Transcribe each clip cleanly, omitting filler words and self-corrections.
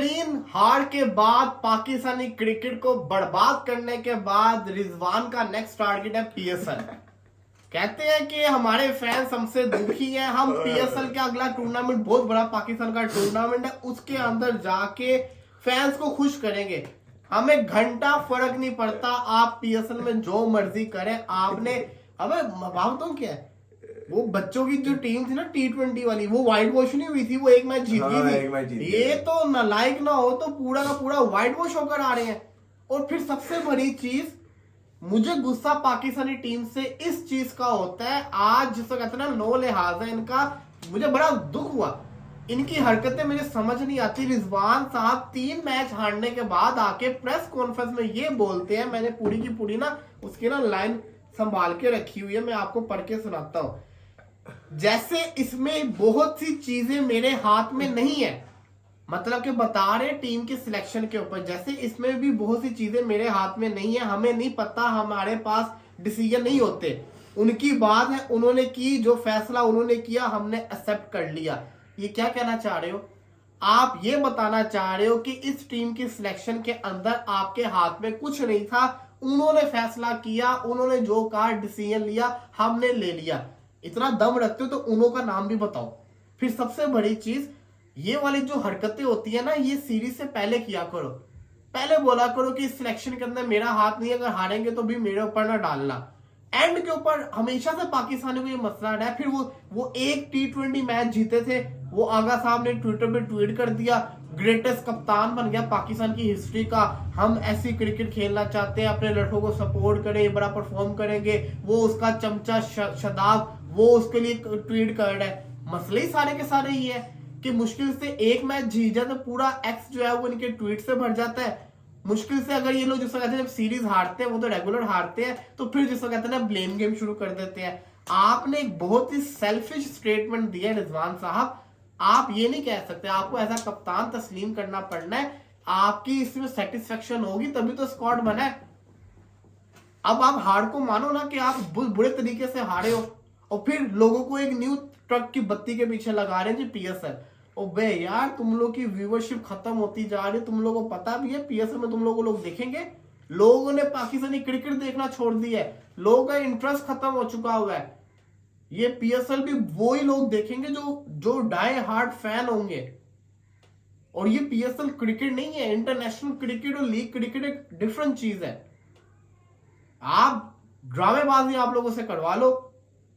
बेहतरीन हार के बाद, पाकिस्तानी क्रिकेट को बर्बाद करने के बाद रिजवान का नेक्स्ट टारगेट है पीएसएल। कहते हैं कि हमारे फैंस हमसे दुखी हैं, हम पीएसएल का अगला टूर्नामेंट बहुत बड़ा पाकिस्तान का टूर्नामेंट है, उसके अंदर जाके फैंस को खुश करेंगे। हमें घंटा फर्क नहीं पड़ता, आप पीएसएल में जो मर्जी करें। आपने अबे बात तो क्या है, वो बच्चों की जो टीम थी ना T20 वाली, वो वाइट वॉश नहीं हुई थी, वो एक मैच जीत गई थी। ये तो नालायक ना हो तो पूरा का पूरा वाइट वॉश होकर आ रहे हैं। और फिर सबसे बड़ी चीज, मुझे गुस्सा पाकिस्तानी टीम से इस चीज का होता है, आज जिसको कहते हैं ना नो लिहाजा इनका, मुझे बड़ा दुख हुआ। इनकी हरकतें मुझे समझ नहीं आती। रिजवान साहब 3 मैच हारने के बाद आके प्रेस कॉन्फ्रेंस में ये बोलते हैं, मैंने पूरी की पूरी ना उसकी ना लाइन संभाल के रखी हुई है, मैं आपको पढ़ के सुनाता हूं। जैसे इसमें बहुत सी चीजें मेरे हाथ में नहीं है, मतलब कि बता रहे टीम के सिलेक्शन के ऊपर, जैसे इसमें भी बहुत सी चीजें मेरे हाथ में नहीं है, हमें नहीं पता, हमारे पास डिसीजन नहीं होते। उनकी बात है, उन्होंने की, जो फैसला उन्होंने किया हमने एक्सेप्ट कर लिया। ये क्या कहना चाह रहे हो आप? ये बताना चाह रहे हो कि इस टीम की सिलेक्शन के अंदर आपके हाथ में कुछ नहीं था, उन्होंने फैसला किया, उन्होंने जो कहा डिसीजन लिया, हमने ले लिया। इतना दम रखते हो तो उन्हों का नाम भी बताओ। फिर सबसे बड़ी चीज, ये वाली जो हरकतें होती है ना, ये सीरीज से पहले किया करो। पहले बोला करो कि सिलेक्शन के अंदर मेरा हाथ नहीं है, अगर हारेंगे तो भी मेरे ऊपर ना डालना। एंड के ऊपर हमेशा से पाकिस्तानी को ये मसला है। फिर वो एक T20 मैच जीते थे, वो आगा साहब ने ट्विटर पे ट्वीट कर दिया, ग्रेटेस्ट कप्तान बन गया पाकिस्तान की हिस्ट्री का, हम ऐसी क्रिकेट खेलना चाहते हैं, अपने लड़कों को सपोर्ट करें, बड़ा परफॉर्म करेंगे। वो उसका चमचा शदाब, वो उसके लिए ट्वीट कर रहा है। मसले ही सारे के सारे ही है कि मुश्किल से एक मैच जीत जाए तो पूरा एक्स जो है वो इनके ट्वीट से भर जाता है। मुश्किल से अगर ये लोग जिसको कहते हैं जब सीरीज हारते हैं, वो तो रेगुलर हारते हैं, तो फिर जिसको कहते हैं ना ब्लेम गेम शुरू कर देते हैं। आपने एक बहुत ही सेल्फिश स्टेटमेंट दिया रिजवान साहब, आप ये नहीं कह सकते, आपको ऐसा कप्तान तस्लीम करना पड़ना है। आपकी इसमें सेटिस्फेक्शन होगी तभी तो स्क्वाड बना है। अब आप हार को मानो ना कि आप बुरे तरीके से हारे हो, और फिर लोगों को एक न्यू ट्रक की बत्ती के पीछे लगा रहे हैं जी पीएसएल। ओ बे यार, तुम लोग की व्यूअरशिप खत्म होती जा रही है, तुम लोगों को पता भी है पीएसएल में तुम लोग देखेंगे। लोगों ने पाकिस्तानी क्रिकेट देखना छोड़ दिया है, लोगों का इंटरेस्ट खत्म हो चुका हुआ है। ये पीएसएल भी वो ही लोग देखेंगे जो डाई हार्ड फैन होंगे। और ये पीएसएल क्रिकेट नहीं है, इंटरनेशनल क्रिकेट और लीग क्रिकेट एक डिफरेंट चीज है। आप ड्रामेबाजी आप लोगों से करवा लो,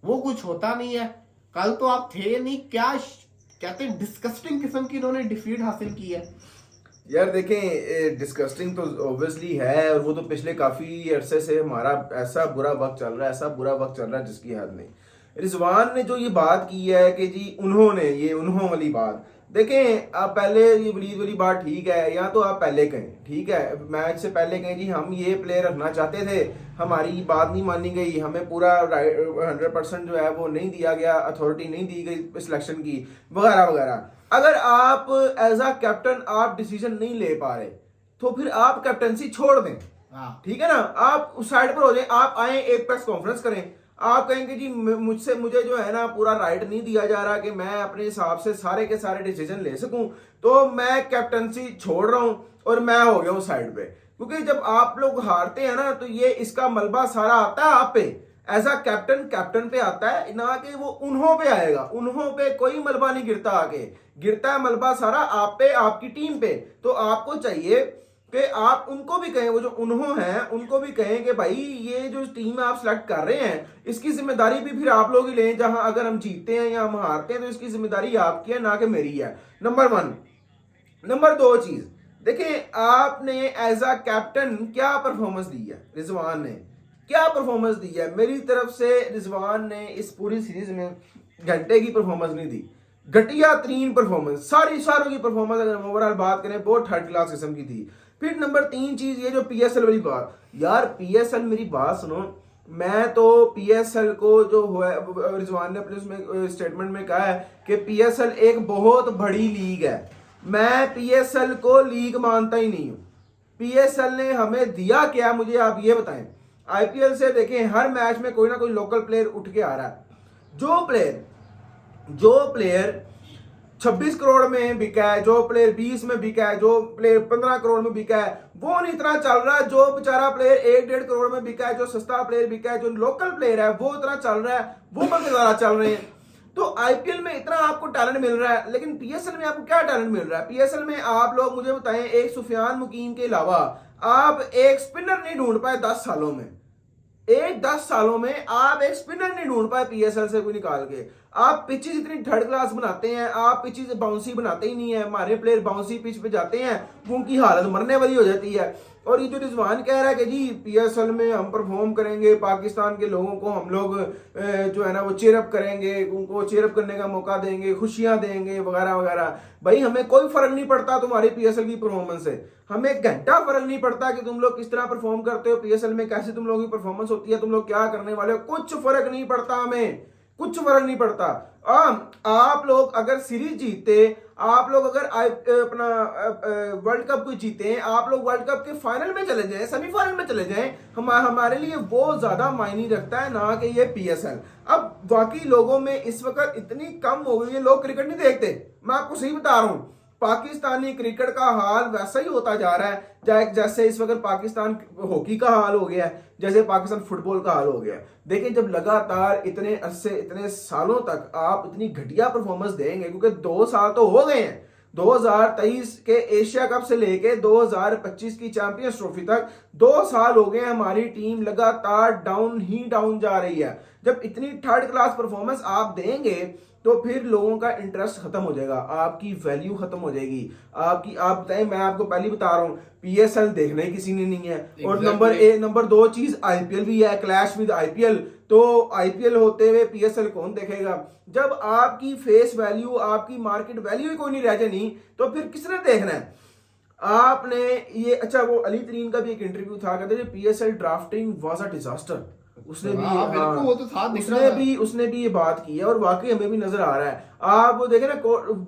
वो कुछ होता नहीं है। कल तो आप थे नहीं, क्या कहते हैं डिस्कस्टिंग किस्म की इन्होंने डिफीट हासिल की है। यार देखें, डिस्कस्टिंग तो ऑब्वियसली है, और वो तो पिछले काफी अरसे से हमारा ऐसा बुरा वक्त चल रहा है, ऐसा बुरा वक्त चल रहा है जिसकी हद नहीं। रिजवान ने जो ये बात की है कि जी उन्होंने, ये उन्हों वाली बात, देखें आप पहले ये वलीद वाली बात ठीक है, या तो आप पहले कहें ठीक है, मैच से पहले कहें जी हम ये प्लेयर रखना चाहते थे, हमारी बात नहीं मानी गई, हमें पूरा 100% जो है वो नहीं दिया गया, अथॉरिटी नहीं दी गई सिलेक्शन की, वगैरह वगैरह। अगर आप एज अ कैप्टन आप डिसीजन नहीं ले पा रहे तो फिर आप कैप्टनसी छोड़ दें, ठीक है ना, आप उस साइड पर हो जाए, आप आए एक प्रेस कॉन्फ्रेंस करें, आप कहेंगे जी मुझे जो है ना पूरा राइट नहीं दिया जा रहा कि मैं अपने हिसाब से सारे के सारे डिसीजन ले सकूं, तो मैं कैप्टनसी छोड़ रहा हूं और मैं हो गया हूं साइड पे। क्योंकि जब आप लोग हारते हैं ना तो ये इसका मलबा सारा आता है आप पे, एज अ कैप्टन पे आता है, ना कि वो उन्हों पे आएगा। उन्हों पे कोई मलबा नहीं गिरता, आके गिरता है मलबा सारा आप पे, आपकी टीम पे। तो आपको चाहिए कि आप उनको भी कहें, वो जो उन्हों हैं उनको भी कहें कि भाई ये जो टीम आप सेलेक्ट कर रहे हैं इसकी जिम्मेदारी भी फिर आप लोग ही लें। जहां अगर हम जीतते हैं या हम हारते हैं तो इसकी जिम्मेदारी आपकी है, ना कि मेरी है, नंबर 1। नंबर 2 चीज देखिए, आपने एज अ कैप्टन क्या परफॉर्मेंस दी है, रिजवान ने क्या परफॉर्मेंस दी है। मेरी तरफ से रिजवान ने इस पूरी सीरीज में घंटे की परफॉर्मेंस नहीं दी, घटिया तरीन परफॉर्मेंस, सारों की परफॉर्मेंस अगर हम ओवरऑल बात करें बहुत थर्ड क्लास किस्म की थी। फिर नंबर 3 चीज ये जो पीएसएल वाली बात, यार पीएसएल मेरी बात सुनो, मैं तो पीएसएल को जो हुआ रिजवान ने अपने उसमें स्टेटमेंट में कहा है कि पीएसएल एक बहुत बड़ी लीग है, मैं पीएसएल को लीग मानता ही नहीं हूं। पीएसएल ने हमें दिया क्या, मुझे आप ये बताएं। आईपीएल से देखें हर मैच में कोई ना कोई लोकल प्लेयर उठ के आ रहा है। जो प्लेयर 26 करोड़ में बिका है, जो प्लेयर 20 में बिका है, जो प्लेयर 15 करोड़ में बिका है, वो नहीं इतना चल रहा। जो बेचारा प्लेयर 1-1.5 करोड़ में बिका है, जो सस्ता प्लेयर बिका है, जो लोकल प्लेयर है, वो इतना चल रहा है, वो बल्कि ज्यादा चल रहे हैं। तो आईपीएल में इतना आपको टैलेंट मिल रहा है, लेकिन पीएसएल में आपको क्या टैलेंट मिल रहा है? पीएसएल में आप लोग मुझे बताएं, एक सुफियान मुकीम के अलावा आप एक स्पिनर नहीं ढूंढ पाए 10 सालों में। 10 सालों में आप एक स्पिनर नहीं ढूंढ पाए पीएसएल से कोई निकाल के। आप पिचेस इतनी थर्ड क्लास बनाते हैं, आप पिचेस बाउंसी बनाते ही नहीं है। हमारे प्लेयर बाउंसी पिच पे जाते हैं, उनकी हालत मरने वाली हो जाती है। और ये जो रिजवान कह रहा है कि जी पीएसएल में हम परफॉर्म करेंगे, पाकिस्तान के लोगों को हम लोग जो है ना वो चेयरअप करेंगे, उनको चेयरअप करने का मौका देंगे, खुशियां देंगे वगैरह वगैरह। भाई हमें कोई फर्क नहीं पड़ता तुम्हारी पीएसएल की परफॉर्मेंस से, हमें एक घंटा फर्क नहीं पड़ता कि तुम लोग किस तरह परफॉर्म करते हो पीएसएल में, कैसे तुम लोगों की परफॉर्मेंस होती है, तुम लोग क्या करने वाले हो, कुछ फर्क नहीं पड़ता, हमें कुछ फर्क नहीं पड़ता। आप लोग अगर सीरीज जीतते, आप लोग अगर अपना वर्ल्ड कप को जीते, आप लोग वर्ल्ड कप के फाइनल में चले जाएं, सेमीफाइनल में चले जाएं, हमारे लिए वो ज्यादा मायने रखता है ना कि ये पीएसएल। अब बाकी लोगों में इस वक्त इतनी कम हो गई है, लोग क्रिकेट नहीं देखते। मैं आपको सही बता रहा हूं, पाकिस्तानी क्रिकेट का हाल वैसा ही होता जा रहा है जैसे इस वक्त पाकिस्तान हॉकी का हाल हो गया है, जैसे पाकिस्तान फुटबॉल का हाल हो गया है। देखिए जब लगातार इतने अरसे, इतने सालों तक आप इतनी घटिया परफॉर्मेंस देंगे, क्योंकि 2 साल तो हो गए हैं, 2023 के एशिया कप से लेके 2025 की चैंपियंस ट्रॉफी तक 2 साल हो गए, हमारी टीम लगातार डाउन ही डाउन जा रही है। जब इतनी थर्ड क्लास परफॉर्मेंस आप देंगे तो फिर लोगों का इंटरेस्ट खत्म हो जाएगा, आपकी वैल्यू खत्म हो जाएगी आपकी। आप बताएं, मैं आपको पहले बता रहा हूं, पीएसएल देखने किसी ने नहीं है। और नंबर 2 चीज आईपीएल भी है, क्लैश विद आईपीएल। तो आईपीएल होते हुए पीएसएल कौन देखेगा? जब आपकी फेस वैल्यू, आपकी मार्केट वैल्यू ही कोई नहीं रह जानी, तो फिर किसने देखना है? आपने ये अच्छा, वो अली तरीन का भी एक इंटरव्यू था, कहते PSL drafting was a disaster. उसने भी उसने भी ये बात की है, और वाकई हमें भी नजर आ रहा है। आप वो देखे ना,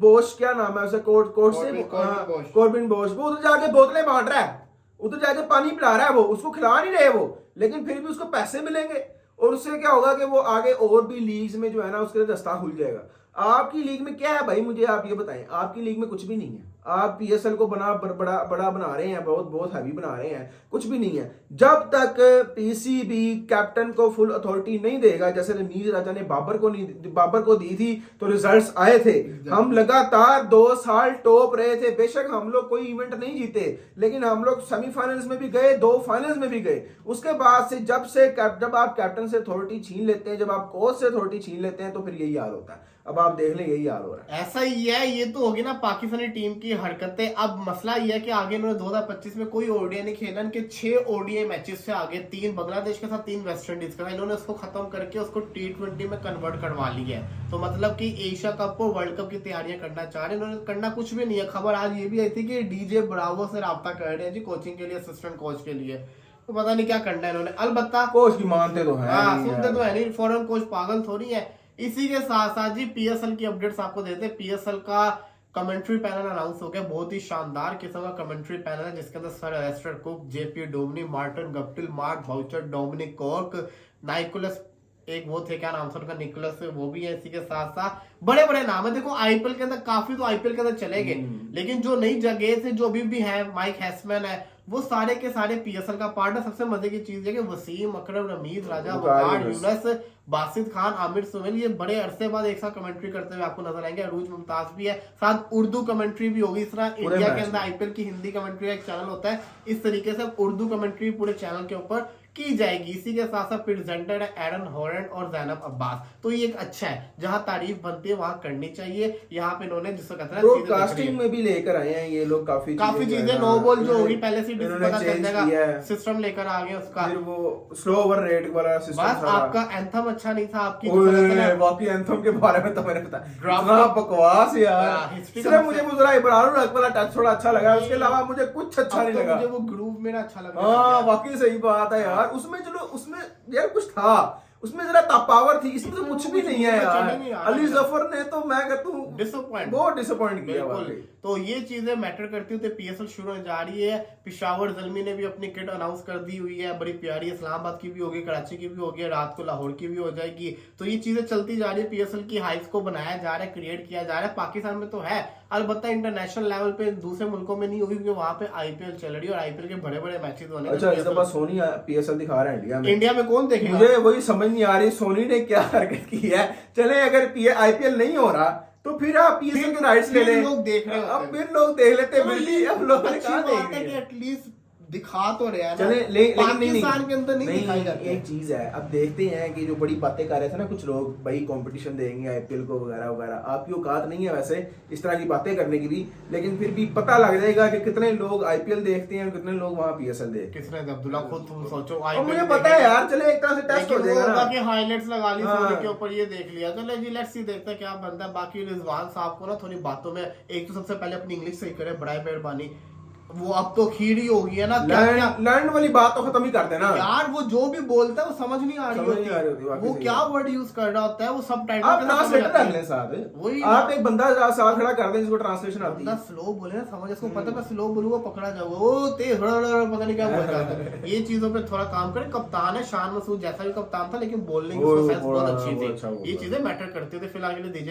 बोश क्या नाम है उसे, कॉर्बिन बोश, वो उधर जाके बोतलें बांट रहा है, उधर जाके पानी पिला रहा है, वो उसको खिला नहीं रहे वो, लेकिन फिर भी उसको पैसे मिलेंगे। और उससे क्या होगा कि वो आगे और भी लीग्स में जो है ना उसके लिए रास्ता खुल जाएगा। आपकी लीग में क्या है भाई, मुझे आप ये बताएं, आपकी लीग में कुछ भी नहीं है। आप पीएसएल को बड़ा बना रहे हैं, बहुत हैवी बना रहे हैं, कुछ भी नहीं है। जब तक पीसीबी कैप्टन को फुल अथॉरिटी नहीं देगा, जैसे रमीज राजा ने बाबर को दी थी, तो रिजल्ट्स आए थे। हम लगातार 2 साल टॉप रहे थे। बेशक हम लोग कोई इवेंट नहीं जीते, लेकिन हम लोग सेमीफाइनल्स में भी गए, 2 फाइनल्स में भी गए। उसके बाद से जब आप कैप्टन से अथॉरिटी छीन लेते हैं, जब आप कोच से अथॉरिटी छीन लेते हैं, तो फिर यही हाल होता है। अब आप देख लें, यही हाल हो रहा है। ऐसा ही है। ये तो होगी ना पाकिस्तानी टीम की हरकतें। अब मसला ये है कि आगे इन्होंने 2025 में कोई ओडीआई नहीं खेला, इनके 6 ओडीआई मैचेस से आगे 3 बांग्लादेश के साथ, 3 वेस्ट इंडीज के साथ, इन्होंने उसको खत्म करके उसको T20 में कन्वर्ट करवा लिया है। तो मतलब कि एशिया कप और वर्ल्ड कप की तैयारियां करना चाह रहे हैं, इन्होंने करना कुछ भी नहीं है। खबर आज ये भी आई थी कि डीजे ब्रावो से रब्ता कर रहे हैं जी कोचिंग के लिए, असिस्टेंट कोच के लिए। तो पता नहीं क्या करना है इन्होंने। अलबत्ता कोच की मानते तो है, सुनते तो है नहीं, फॉरेन कोच पागल थोड़ी है। इसी के साथ साथ जी पीएसएल की अपडेट्स आपको देते हैं। पीएसएल का कमेंट्री पैनल अनाउंस हो गया, बहुत ही शानदार किस्म का कमेंट्री पैनल है, जिसके अंदर sir Alastair Cook, JP Duminy, Martin Guptill, Mark Boucher, Dominic Cork, Nicholas, एक वो थे क्या नाम था उनका, निकोलस, वो भी है। इसी के साथ साथ बड़े बड़े नाम है। देखो आईपीएल के अंदर काफी तो आईपीएल के अंदर चले गए, लेकिन जो नई जगह से जो भी है, माइक हैसमैन है, वो सारे के सारे पीएसएल का पार्ट है। सबसे मजे की चीज है कि वसीम अकरम, रमीज राजा, वकार यूनुस, बासित खान, आमिर सुहेल, ये बड़े अरसे बाद एक साथ कमेंट्री करते हुए आपको नजर आएंगे। अरूज मुमताज भी है, साथ उर्दू कमेंट्री भी होगी। इस तरह इंडिया के अंदर आईपीएल की हिंदी कमेंट्री का एक चैनल होता है, इस तरीके से उर्दू कमेंट्री पूरे चैनल के ऊपर की जाएगी। इसी के साथ साथ प्रेजेंटर है एरन हॉलैंड और जैनब अब्बास। तो ये एक अच्छा है, जहां तारीफ बनती है वहां करनी चाहिए। यहाँ पे इन्होंने जिसको कहते हैं ब्रॉडकास्टिंग में भी लेकर आए हैं ये लोग काफी चीजें। नो बॉल जो होगी पहले से पता चल जाएगा, सिस्टम लेकर आ गए उसका। फिर वो स्लो ओवर रेट वाला सिस्टम। बस आपका एंथम अच्छा नहीं था, आपकी बाकी एंथम के बारे में तो मैंने पता, इतना बकवास यार। सिर्फ मुझे मुजरा इब्राहिम हक वाला टच थोड़ा अच्छा लगा, उसके अलावा मुझे कुछ अच्छा नहीं लगा। मुझे वो ग्रूव मेरा अच्छा लगा। हाँ वाकई सही बात है यार। उसमें चलो, उसमें यार कुछ था, उसमें जरा पावर थी, इसमें तो कुछ भी नहीं है नहीं यार। आ अली रहा। जफर ने तो मैं कहता हूँ डिसअपॉइंट बहुत डिसअपॉइंट किया बिल्कुल। वाकई। तो ये चीजें मैटर करती होती है। पीएसएल शुरू होने जा रही है। पिशावर जलमी ने भी अपनी किट अनाउंस कर दी हुई है, बड़ी प्यारी। इस्लामाबाद की भी होगी, कराची की भी होगी, रात को लाहौर की भी हो जाएगी। तो ये चीजें चलती जा रही है। पीएसएल की हाइप्स को बनाया जा रहा है, क्रिएट किया जा रहा है। पाकिस्तान में तो है, अलबत्ता इंटरनेशनल लेवल पे दूसरे मुल्कों में नहीं होगी, क्योंकि वहां पे आईपीएल चल रही है और आईपीएल के बड़े बड़े मैचेस होने। अच्छा, इस दफा सोनी पीएसएल दिखा रहा है इंडिया में। इंडिया में कौन देखेगा? मुझे वही समझ नहीं आ रही सोनी ने क्या हरकत की है। चले अगर आईपीएल नहीं हो रहा तो फिर आप पीएसएल के राइट्स ले लें, लोग देख रहे अब फिर लोग देख लेते हैं। हैं। अब लोग अच्छी कहाँ बात देख है रहे कि हैं। एटलीस्ट दिखा तो रहे हैं ना। चले लेकिन पाकिस्तान के अंदर नहीं दिखाई जाती। एक चीज है, अब देखते हैं कि जो बड़ी बातें कर रहे थे ना कुछ लोग, भाई कंपटीशन देंगे आईपीएल को वगैरह वगैरह। आपकी औकात नहीं है वैसे इस तरह की बातें करने की भी, लेकिन फिर भी पता लग जाएगा कि कितने लोग आईपीएल देखते हैं और कितने लोग वहाँ पीएसएल देखते हैं। किसने? अब्दुल्ला खुद तुम सोचो। और मुझे पता है यार, चले एक तरह से टेस्ट हो जाएगा ना कि हाइलाइट्स लगा ली हाँ। सोनी के ऊपर, ये देख लिया। चलो जी, लेट्स सी, देखते हैं क्या बनता है। बाकी रिजवान साहब को ना थोड़ी बातों में, एक तो सबसे पहले अपनी इंग्लिश सही करे, बड़ा मेहरबानी। वो अब तो खीर ही होगी है ना। लैंड वाली बात तो खत्म ही कर देना यार, वो जो भी बोलता है वो समझ नहीं आ रही समझ नहीं आ रही होती। होती, वो वाकई क्या सही वर्ड यूज कर रहा होता है, वो सब टाइटल आप ट्रांसलेटर रख लें साथ। वही आप एक बंदा साथ खड़ा कर दें जिसको ट्रांसलेशन आती है। बंदा स्लो बोले ना, समझ, इसको पता है मैं स्लो बोलूंगा पकड़ा जाऊंगा, वो तेज पता नहीं क्या बोल रहा है। ये चीजों पे थोड़ा काम करें। कप्तान है शान मसूद जैसा भी कप्तान था, लेकिन बोलने की उसको सेंस बहुत अच्छी थी। ये चीजें मैटर करती थी। फिलहाल के लिए दीजिए।